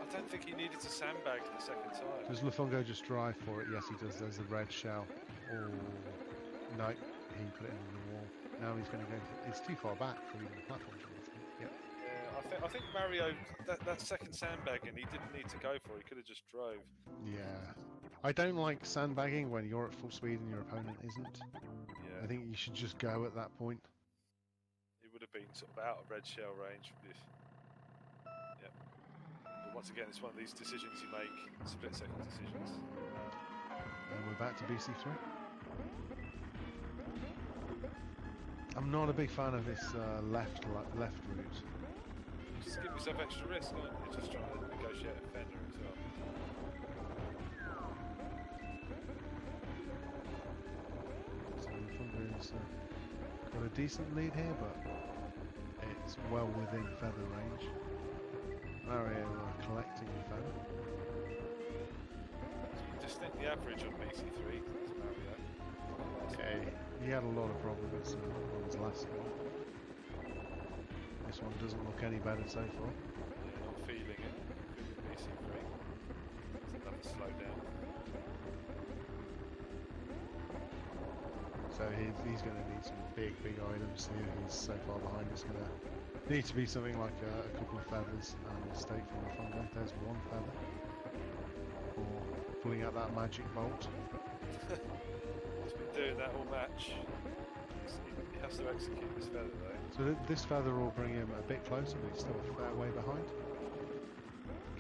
I don't think he needed to sandbag the second time. Does Lafungo just drive for it? Yes, he does. There's the red shell. Oh, no, he put it into the wall. Now he's going to go. It's too far back for even the platform. Yep. Yeah, I think Mario that second sandbagging he didn't need to go for. He could have just drove. Yeah. I don't like sandbagging when you're at full speed and your opponent isn't. Yeah. I think you should just go at that point. It would have been sort of out of red shell range. Yep. But once again, it's one of these decisions you make, split-second decisions. And we're back to BC3. I'm not a big fan of this left route. Just give yourself extra risk, aren't you? Just trying to negotiate a fender as well. Got a decent lead here, but it's well within feather range. the average on BC3. There's Mario. Okay, he had a lot of problems on his last goal. This one doesn't look any better so far. Yeah, not feeling it. Feeling BC3. There's another slowdown. So he's going to need some big items here. He's so far behind. It's going to need to be something like a couple of feathers and a mistake from the fungo. There's one feather. Or pulling out that magic bolt. He's been doing that all match. He has to execute this feather though. So this feather will bring him a bit closer, but he's still a fair way behind.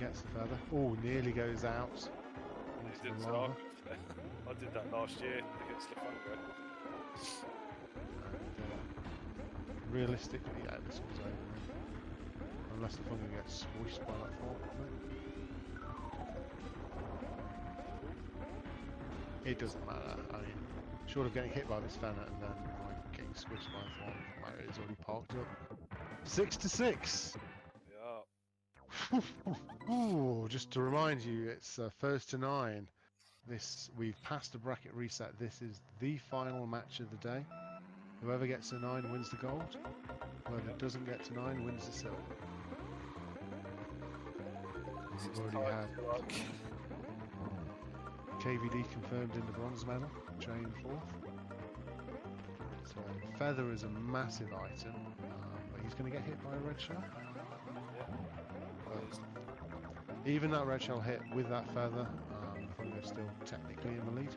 Gets the feather. Oh, nearly goes out. He did so. I did that last year against the fungo. And, realistically, yeah, this one's over now. Unless the fungo gets squished by that fall. It doesn't matter. I mean, short of getting hit by this feather and then like getting squished by a fall, Mario's already parked up. 6-6. Yeah. Ooh, just to remind you, it's first to 9. We've passed a bracket reset. This is the final match of the day. Whoever gets to 9 wins the gold. Whoever doesn't get to 9 wins the silver. We've already had KVD confirmed in the bronze medal, trained 4th. So feather is a massive item, but he's going to get hit by a red shell. But even that red shell hit with that feather, Fungo's still technically in the lead.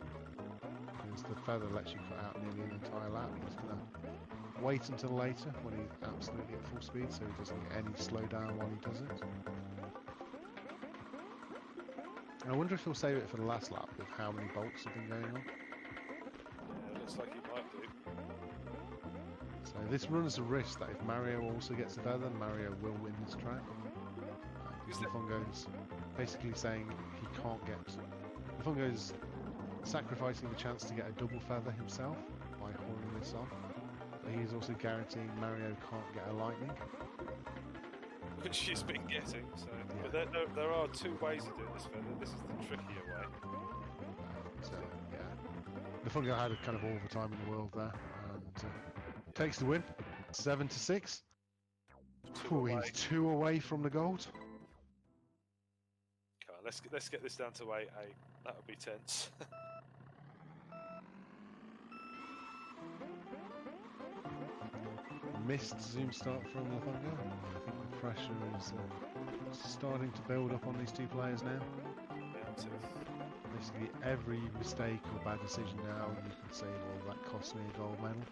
Because the feather lets you cut out nearly an entire lap. He's going to wait until later when he's absolutely at full speed so he doesn't get any slowdown while he does it. I wonder if he'll save it for the last lap with how many bolts have been going on. Yeah, looks like he might do. So this runs the risk that if Mario also gets the feather, Mario will win this track. Because Fungo's basically saying he can't get... Fungo's sacrificing the chance to get a double feather himself by holding this off. But he's also guaranteeing Mario can't get a lightning. Which she's been getting, so... Yeah. But there are 2 ways of doing this feather. This is the trickier way. So, yeah. The Fungo had kind of all the time in the world there, and takes the win. 7-6. Ooh, he's 2 away from the gold. Okay, let's get this down to 8-8. That would be tense. Missed zoom start from the Fungo. I think the pressure is starting to build up on these 2 players now. Basically every mistake or bad decision now, you can say, well, that cost me a gold medal.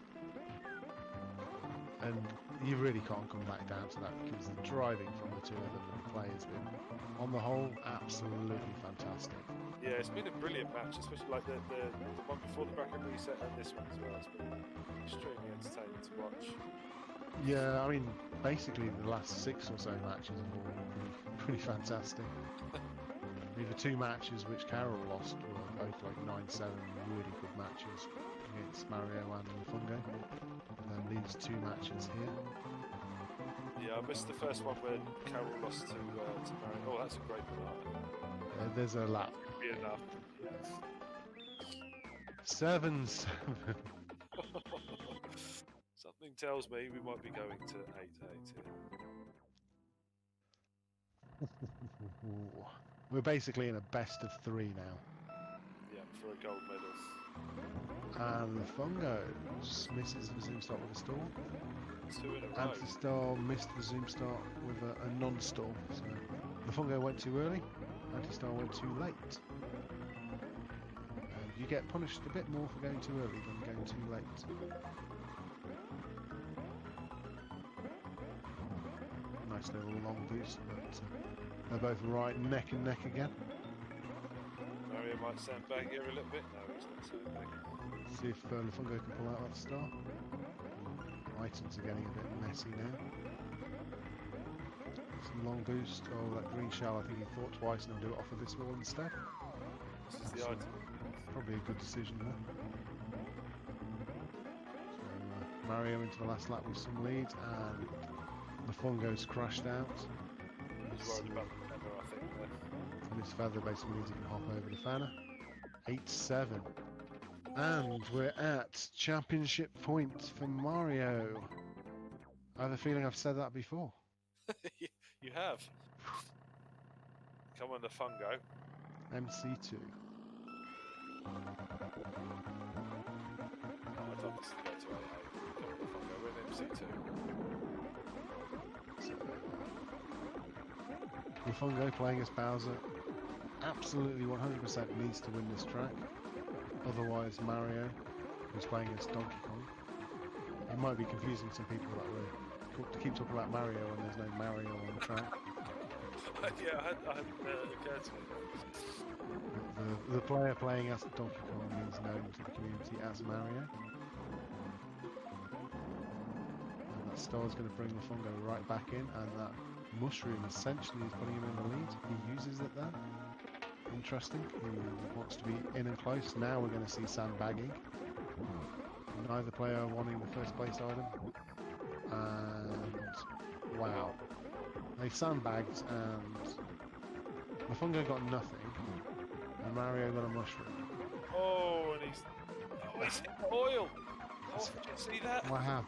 And you really can't come back down to that because the driving from the 2 of them and the play has been, on the whole, absolutely fantastic. Yeah, it's been a brilliant match, especially like the one before the bracket reset and this one as well. It's been extremely entertaining to watch. Yeah, I mean, basically the last 6 or so matches have all been pretty fantastic. I mean, the 2 matches which Carol lost were both like 9-7 really good matches against Mario and the Fungo. And then these 2 matches here. Yeah, I missed the first one when Carol lost to Mario. Oh, that's a great one. There's a lap. Could be enough. Yes. 7-7. Something tells me we might be going to 8-8 here. We're basically in a best of 3 now. Yeah, for a gold medal. And the Fungos misses the zoom start with a stall. 2 in a row. Anti-Star missed the zoom start with a non-stall. So the Fungo went too early, Anti-Star went too late. And you get punished a bit more for going too early than going too late. Nice little long boost, but they're both right neck and neck again. Mario might sandbag here a little bit. No, he's not sandbagging. See if Fungo can pull out that star. Items are getting a bit messy now. Some long boost. Oh, that green shell, I think he thought twice and he'll do it off of this wall instead. This is the item. Probably a good decision there. So Mario into the last lap with some lead, and the Fungo's crashed out. He's worried about the feather, I think. And this feather basically means he can hop over the feather. 8-7. And we're at championship point for Mario. I have a feeling I've said that before. You have. Come on, the fungo. MC2. Oh, I'd love this to go to AA. Come on, the fungo. We're in MC2. Lefungo playing as Bowser absolutely 100% needs to win this track. Otherwise, Mario, who's playing as Donkey Kong, it might be confusing some people that way. To keep talking about Mario when there's no Mario on the track. Yeah, I hadn't occurred to me. The player playing as Donkey Kong is known to the community as Mario. And that star's going to bring Lefungo right back in, and that mushroom essentially is putting him in the lead. He uses it there. Interesting. He wants to be in and close. Now we're going to see sandbagging. Neither player wanting the first place item. And wow. They sandbagged and Lefungo got nothing. And Mario got a mushroom. Oh, and he's hit the oil. Oh, did you see that? Wow.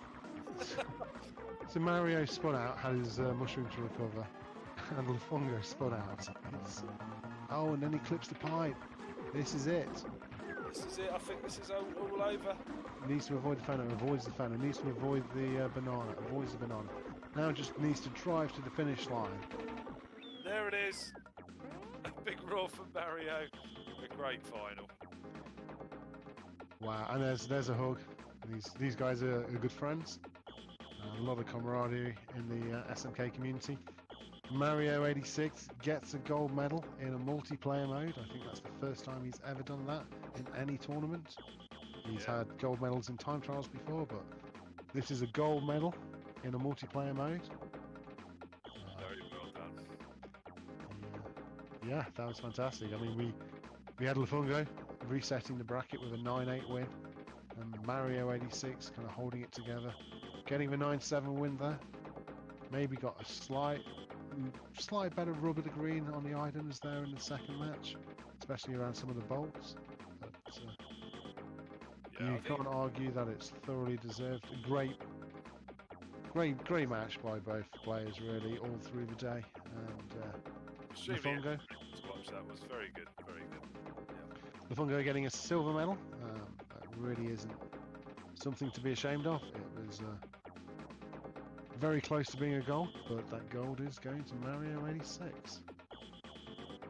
So Mario spun out, had his mushroom to recover, and Lefungo spun out. Oh, and then he clips the pipe. This is it. This is it. I think this is all over. Needs to avoid the fountain, avoids the fountain, needs to avoid the banana, avoids the banana. Now just needs to drive to the finish line. There it is. A big roar from Mario. A great final. Wow, and there's a hug. These guys are good friends. A lot of camaraderie in the SMK community. Mario 86 gets a gold medal in a multiplayer mode. I think that's the first time he's ever done that in any tournament. He's had gold medals in time trials before, but this is a gold medal in a multiplayer mode. Very well done. Yeah, that was fantastic. I mean, we had Lefungo resetting the bracket with a 9-8 win, and Mario 86 kind of holding it together, getting the 9-7 win there. Maybe got a slight better rub of the green on the items there in the second match, especially around some of the bolts. But you can't argue that it's thoroughly deserved. A great match by both players, really, all through the day. And Lefungo. To watch that was very good, very good. Yeah. Lefungo getting a silver medal. That really isn't something to be ashamed of. It was very close to being a gold, but that gold is going to Mario 86.